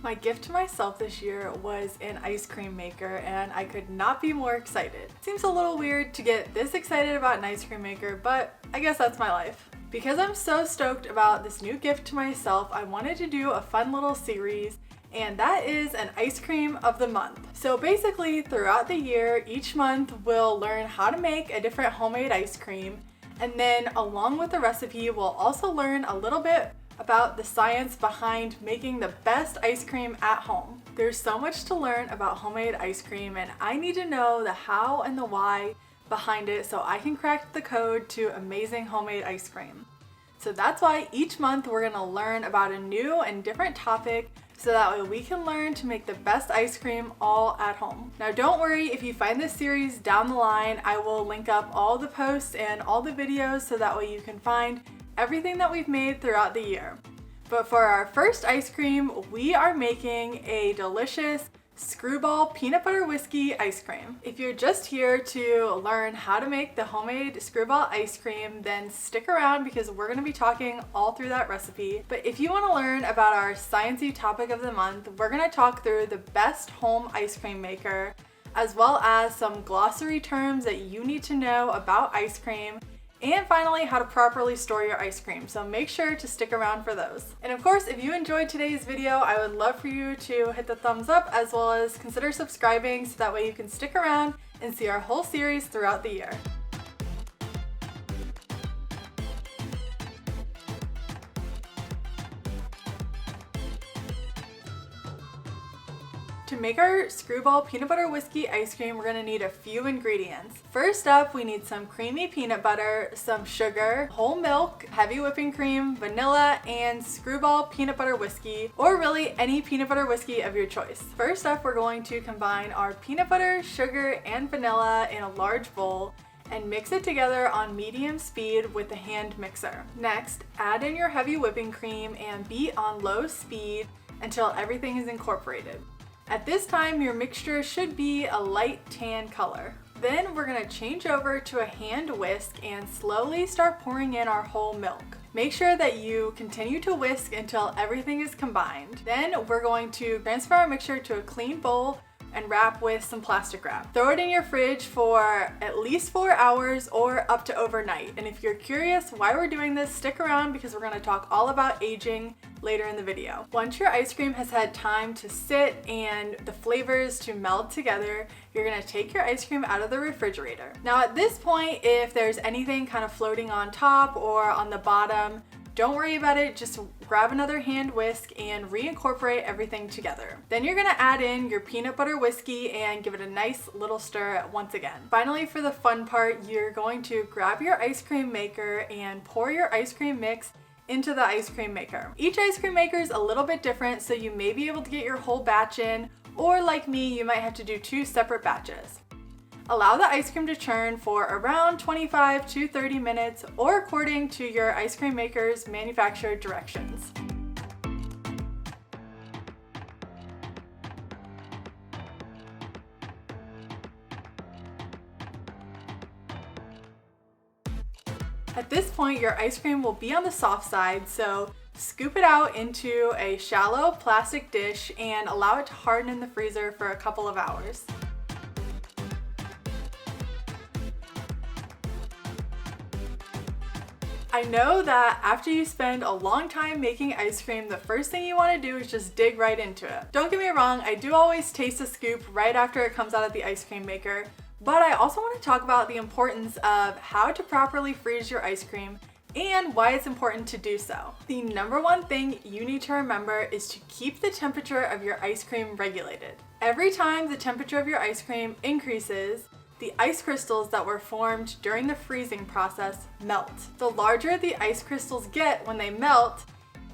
My gift to myself this year was an ice cream maker, and I could not be more excited. Seems a little weird to get this excited about an ice cream maker, but I guess that's my life. Because I'm so stoked about this new gift to myself, I wanted to do a fun little series, and that is an ice cream of the month. So basically, throughout the year, each month we'll learn how to make a different homemade ice cream, and then along with the recipe, we'll also learn a little bit about the science behind making the best ice cream at home. There's so much to learn about homemade ice cream, and I need to know the how and the why behind it so I can crack the code to amazing homemade ice cream. So that's why each month we're gonna learn about a new and different topic so that way we can learn to make the best ice cream all at home. Now don't worry, if you find this series down the line, I will link up all the posts and all the videos so that way you can find everything that we've made throughout the year. But for our first ice cream, we are making a delicious Skrewball peanut butter whiskey ice cream. If you're just here to learn how to make the homemade Skrewball ice cream, then stick around because we're going to be talking all through that recipe. But if you want to learn about our sciencey topic of the month, we're going to talk through the best home ice cream maker, as well as some glossary terms that you need to know about ice cream, and finally, how to properly store your ice cream. So make sure to stick around for those. And of course, if you enjoyed today's video, I would love for you to hit the thumbs up as well as consider subscribing so that way you can stick around and see our whole series throughout the year. To make our Skrewball peanut butter whiskey ice cream, we're going to need a few ingredients. First up, we need some creamy peanut butter, some sugar, whole milk, heavy whipping cream, vanilla, and Skrewball peanut butter whiskey, or really any peanut butter whiskey of your choice. First up, we're going to combine our peanut butter, sugar, and vanilla in a large bowl and mix it together on medium speed with a hand mixer. Next, add in your heavy whipping cream and beat on low speed until everything is incorporated. At this time, your mixture should be a light tan color. Then we're going to change over to a hand whisk and slowly start pouring in our whole milk. Make sure that you continue to whisk until everything is combined. Then we're going to transfer our mixture to a clean bowl and wrap with some plastic wrap. Throw it in your fridge for at least 4 hours or up to overnight. And if you're curious why we're doing this, stick around because we're going to talk all about aging later in the video. Once your ice cream has had time to sit and the flavors to meld together, you're going to take your ice cream out of the refrigerator. Now at this point, if there's anything kind of floating on top or on the bottom, don't worry about it, just grab another hand whisk and reincorporate everything together. Then you're gonna add in your peanut butter whiskey and give it a nice little stir once again. Finally, for the fun part, you're going to grab your ice cream maker and pour your ice cream mix into the ice cream maker. Each ice cream maker is a little bit different, so you may be able to get your whole batch in, or like me, you might have to do 2 separate batches. Allow the ice cream to churn for around 25 to 30 minutes or according to your ice cream maker's manufacturer directions. At this point, your ice cream will be on the soft side, so scoop it out into a shallow plastic dish and allow it to harden in the freezer for a couple of hours. I know that after you spend a long time making ice cream, the first thing you want to do is just dig right into it. Don't get me wrong, I do always taste a scoop right after it comes out of the ice cream maker, but I also want to talk about the importance of how to properly freeze your ice cream and why it's important to do so. The number one thing you need to remember is to keep the temperature of your ice cream regulated. Every time the temperature of your ice cream increases, the ice crystals that were formed during the freezing process melt. The larger the ice crystals get when they melt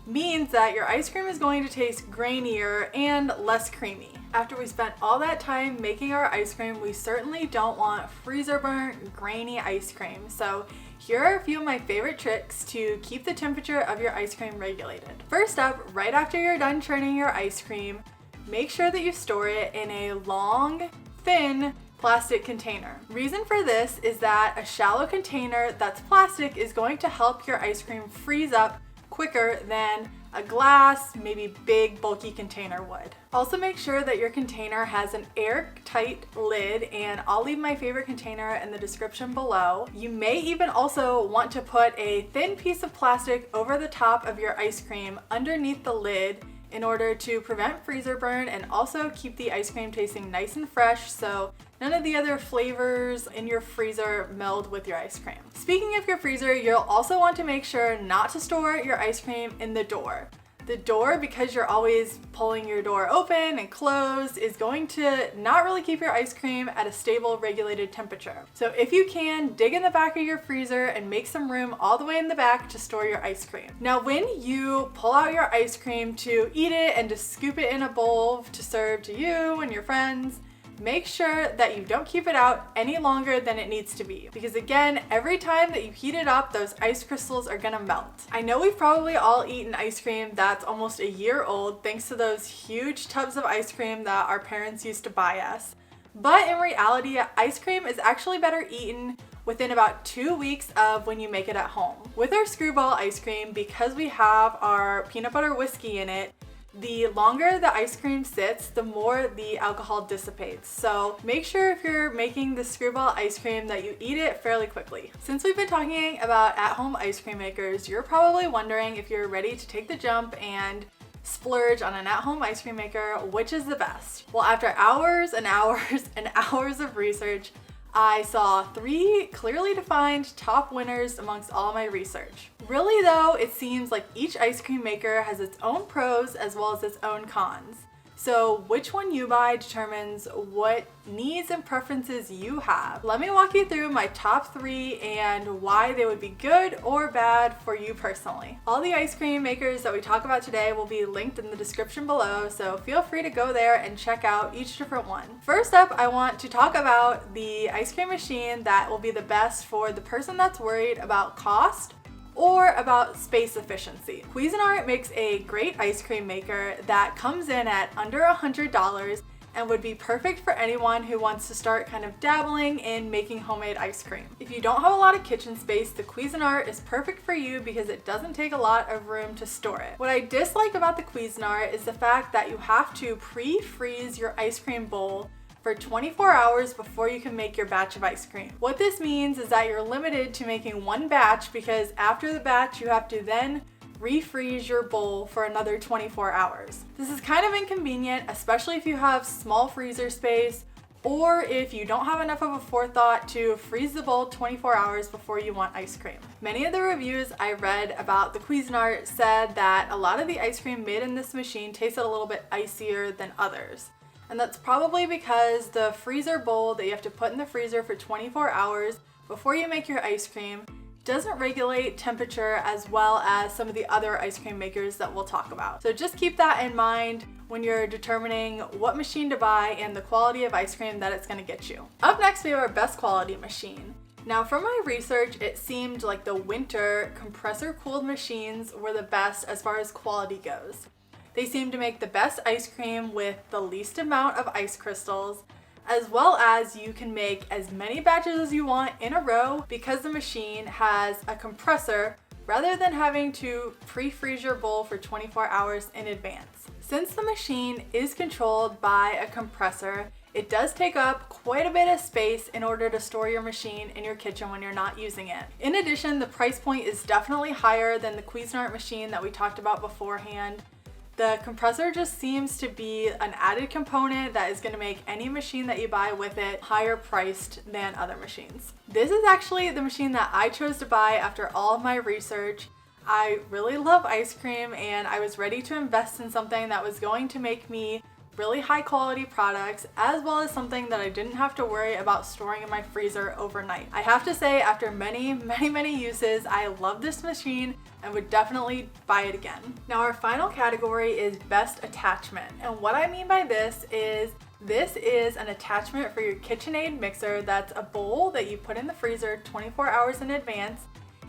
means that your ice cream is going to taste grainier and less creamy. After we spent all that time making our ice cream, we certainly don't want freezer burnt, grainy ice cream. So here are a few of my favorite tricks to keep the temperature of your ice cream regulated. First up, right after you're done churning your ice cream, make sure that you store it in a long, thin plastic container. Reason for this is that a shallow container that's plastic is going to help your ice cream freeze up quicker than a glass, maybe big bulky container would. Also make sure that your container has an airtight lid, and I'll leave my favorite container in the description below. You may even also want to put a thin piece of plastic over the top of your ice cream underneath the lid in order to prevent freezer burn and also keep the ice cream tasting nice and fresh, so none of the other flavors in your freezer meld with your ice cream. Speaking of your freezer, you'll also want to make sure not to store your ice cream in the door. The door, because you're always pulling your door open and closed, is going to not really keep your ice cream at a stable, regulated temperature. So if you can, dig in the back of your freezer and make some room all the way in the back to store your ice cream. Now, when you pull out your ice cream to eat it and to scoop it in a bowl to serve to you and your friends, make sure that you don't keep it out any longer than it needs to be, because again, every time that you heat it up, those ice crystals are gonna melt. I know we've probably all eaten ice cream that's almost a year old thanks to those huge tubs of ice cream that our parents used to buy us. But in reality, ice cream is actually better eaten within about 2 weeks of when you make it at home. With our Skrewball ice cream, because we have our peanut butter whiskey in it, the longer the ice cream sits, the more the alcohol dissipates. So make sure if you're making the Skrewball ice cream that you eat it fairly quickly. Since we've been talking about at-home ice cream makers, you're probably wondering if you're ready to take the jump and splurge on an at-home ice cream maker, which is the best. Well, after hours and hours and hours of research, I saw 3 clearly defined top winners amongst all my research. Really though, it seems like each ice cream maker has its own pros as well as its own cons. So which one you buy determines what needs and preferences you have. Let me walk you through my top 3 and why they would be good or bad for you personally. All the ice cream makers that we talk about today will be linked in the description below, so feel free to go there and check out each different one. First up, I want to talk about the ice cream machine that will be the best for the person that's worried about cost or about space efficiency. CuisineArt makes a great ice cream maker that comes in at under $100 and would be perfect for anyone who wants to start kind of dabbling in making homemade ice cream. If you don't have a lot of kitchen space, the CuisineArt is perfect for you because it doesn't take a lot of room to store it. What I dislike about the CuisineArt is the fact that you have to pre-freeze your ice cream bowl for 24 hours before you can make your batch of ice cream. What this means is that you're limited to making one batch, because after the batch you have to then refreeze your bowl for another 24 hours. This is kind of inconvenient, especially if you have small freezer space or if you don't have enough of a forethought to freeze the bowl 24 hours before you want ice cream. Many of the reviews I read about the CuisineArt said that a lot of the ice cream made in this machine tasted a little bit icier than others. And that's probably because the freezer bowl that you have to put in the freezer for 24 hours before you make your ice cream doesn't regulate temperature as well as some of the other ice cream makers that we'll talk about. So just keep that in mind when you're determining what machine to buy and the quality of ice cream that it's going to get you. Up next, we have our best quality machine. Now, from my research, it seemed like the Whynter compressor cooled machines were the best as far as quality goes. They seem to make the best ice cream with the least amount of ice crystals, as well as you can make as many batches as you want in a row because the machine has a compressor rather than having to pre-freeze your bowl for 24 hours in advance. Since the machine is controlled by a compressor, it does take up quite a bit of space in order to store your machine in your kitchen when you're not using it. In addition, the price point is definitely higher than the CuisineArt machine that we talked about beforehand. The compressor just seems to be an added component that is going to make any machine that you buy with it higher priced than other machines. This is actually the machine that I chose to buy after all of my research. I really love ice cream and I was ready to invest in something that was going to make me really high quality products, as well as something that I didn't have to worry about storing in my freezer overnight. I have to say, after many uses, I love this machine and would definitely buy it again. Now, our final category is best attachment. And what I mean by this is an attachment for your KitchenAid mixer that's a bowl that you put in the freezer 24 hours in advance.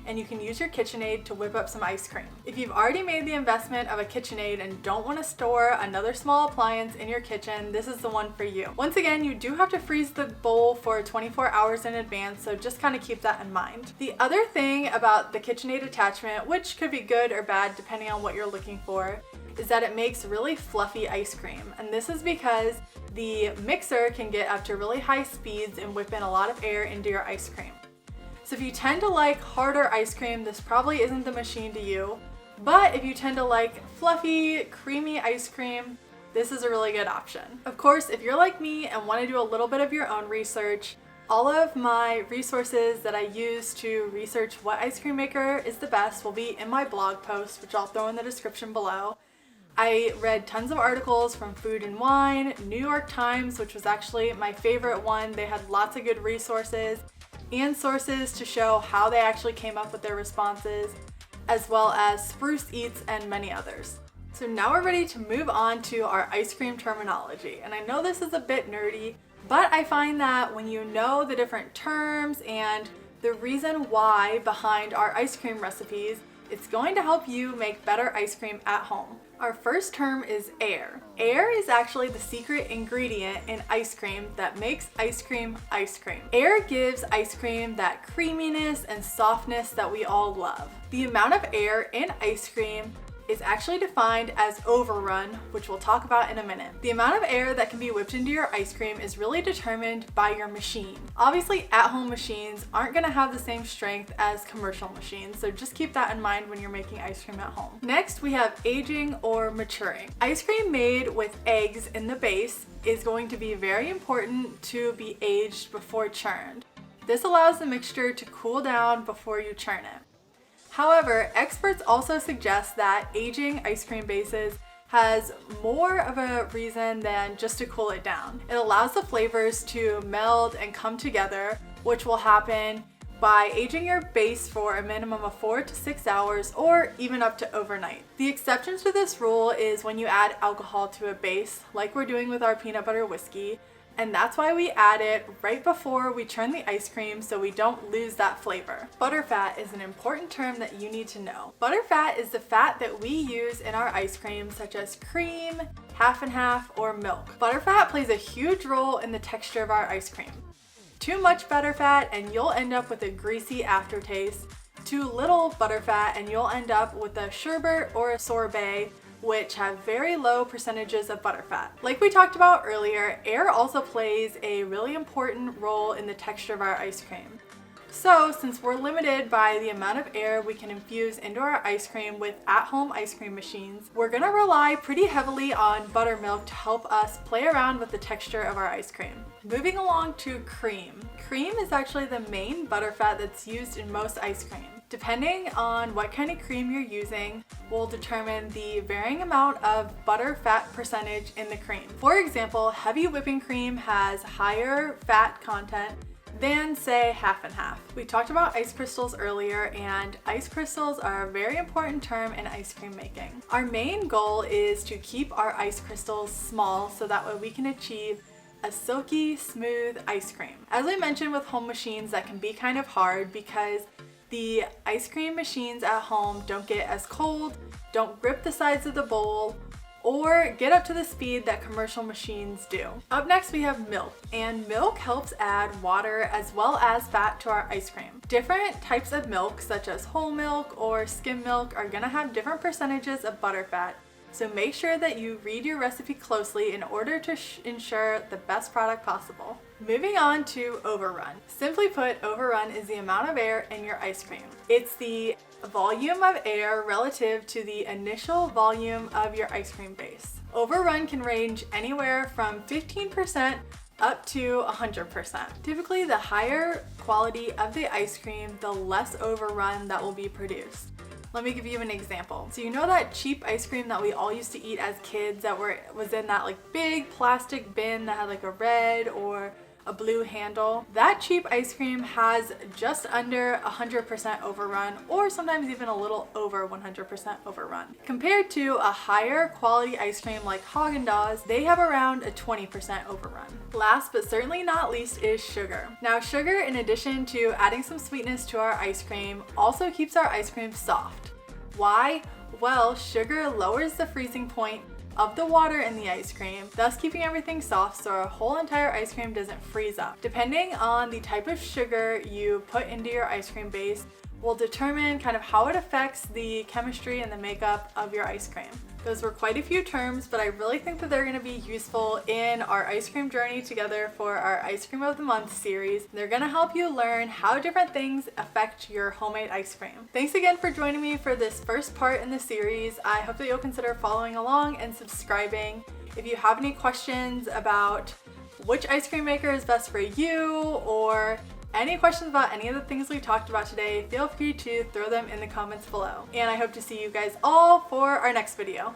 and you can use your KitchenAid to whip up some ice cream. If you've already made the investment of a KitchenAid and don't want to store another small appliance in your kitchen, this is the one for you. Once again, you do have to freeze the bowl for 24 hours in advance, so just kind of keep that in mind. The other thing about the KitchenAid attachment, which could be good or bad depending on what you're looking for, is that it makes really fluffy ice cream. And this is because the mixer can get up to really high speeds and whip in a lot of air into your ice cream. So if you tend to like harder ice cream, this probably isn't the machine to you. But if you tend to like fluffy, creamy ice cream, this is a really good option. Of course, if you're like me and want to do a little bit of your own research, all of my resources that I use to research what ice cream maker is the best will be in my blog post, which I'll throw in the description below. I read tons of articles from Food and Wine, New York Times, which was actually my favorite one. They had lots of good resources and sources to show how they actually came up with their responses, as well as Spruce Eats and many others. So now we're ready to move on to our ice cream terminology. And I know this is a bit nerdy, but I find that when you know the different terms and the reason why behind our ice cream recipes, it's going to help you make better ice cream at home. Our first term is air. Air is actually the secret ingredient in ice cream that makes ice cream ice cream. Air gives ice cream that creaminess and softness that we all love. The amount of air in ice cream is actually defined as overrun, which we'll talk about in a minute. The amount of air that can be whipped into your ice cream is really determined by your machine. Obviously, at-home machines aren't gonna have the same strength as commercial machines, so just keep that in mind when you're making ice cream at home. Next, we have aging or maturing. Ice cream made with eggs in the base is going to be very important to be aged before churned. This allows the mixture to cool down before you churn it. However, experts also suggest that aging ice cream bases has more of a reason than just to cool it down. It allows the flavors to meld and come together, which will happen by aging your base for a minimum of 4 to 6 hours or even up to overnight. The exceptions to this rule is when you add alcohol to a base, like we're doing with our peanut butter whiskey, and that's why we add it right before we churn the ice cream so we don't lose that flavor. Butterfat is an important term that you need to know. Butterfat is the fat that we use in our ice cream, such as cream, half and half, or milk. Butterfat plays a huge role in the texture of our ice cream. Too much butterfat and you'll end up with a greasy aftertaste. Too little butterfat and you'll end up with a sherbet or a sorbet, which have very low percentages of butterfat. Like we talked about earlier, air also plays a really important role in the texture of our ice cream. So since we're limited by the amount of air we can infuse into our ice cream with at-home ice cream machines, we're gonna rely pretty heavily on buttermilk to help us play around with the texture of our ice cream. Moving along to cream. Cream is actually the main butterfat that's used in most ice cream. Depending on what kind of cream you're using will determine the varying amount of butter fat percentage in the cream. For example, heavy whipping cream has higher fat content than, say, half and half. We talked about ice crystals earlier, and ice crystals are a very important term in ice cream making. Our main goal is to keep our ice crystals small so that way we can achieve a silky, smooth ice cream. As I mentioned with home machines, that can be kind of hard because the ice cream machines at home don't get as cold, don't grip the sides of the bowl, or get up to the speed that commercial machines do. Up next we have milk, and milk helps add water as well as fat to our ice cream. Different types of milk, such as whole milk or skim milk, are gonna have different percentages of butterfat. So make sure that you read your recipe closely in order to ensure the best product possible. Moving on to Overrun. Simply put, Overrun is the amount of air in your ice cream. It's the volume of air relative to the initial volume of your ice cream base. Overrun can range anywhere from 15% up to 100%. Typically, the higher quality of the ice cream, the less overrun that will be produced. Let me give you an example. So you know that cheap ice cream that we all used to eat as kids that was in that like big plastic bin that had like a red or a blue handle. That cheap ice cream has just under 100% overrun, or sometimes even a little over 100% overrun. Compared to a higher quality ice cream like Haagen-Dazs, they have around a 20% overrun. Last but certainly not least is sugar. Now sugar, in addition to adding some sweetness to our ice cream, also keeps our ice cream soft. Why? Well, sugar lowers the freezing point of the water in the ice cream, thus keeping everything soft so our whole entire ice cream doesn't freeze up. Depending on the type of sugar you put into your ice cream base will determine kind of how it affects the chemistry and the makeup of your ice cream. Those were quite a few terms, but I really think that they're going to be useful in our ice cream journey together for our Ice Cream of the Month series. They're going to help you learn how different things affect your homemade ice cream. Thanks again for joining me for this first part in the series. I hope that you'll consider following along and subscribing. If you have any questions about which ice cream maker is best for you, or any questions about any of the things we talked about today, feel free to throw them in the comments below. And I hope to see you guys all for our next video.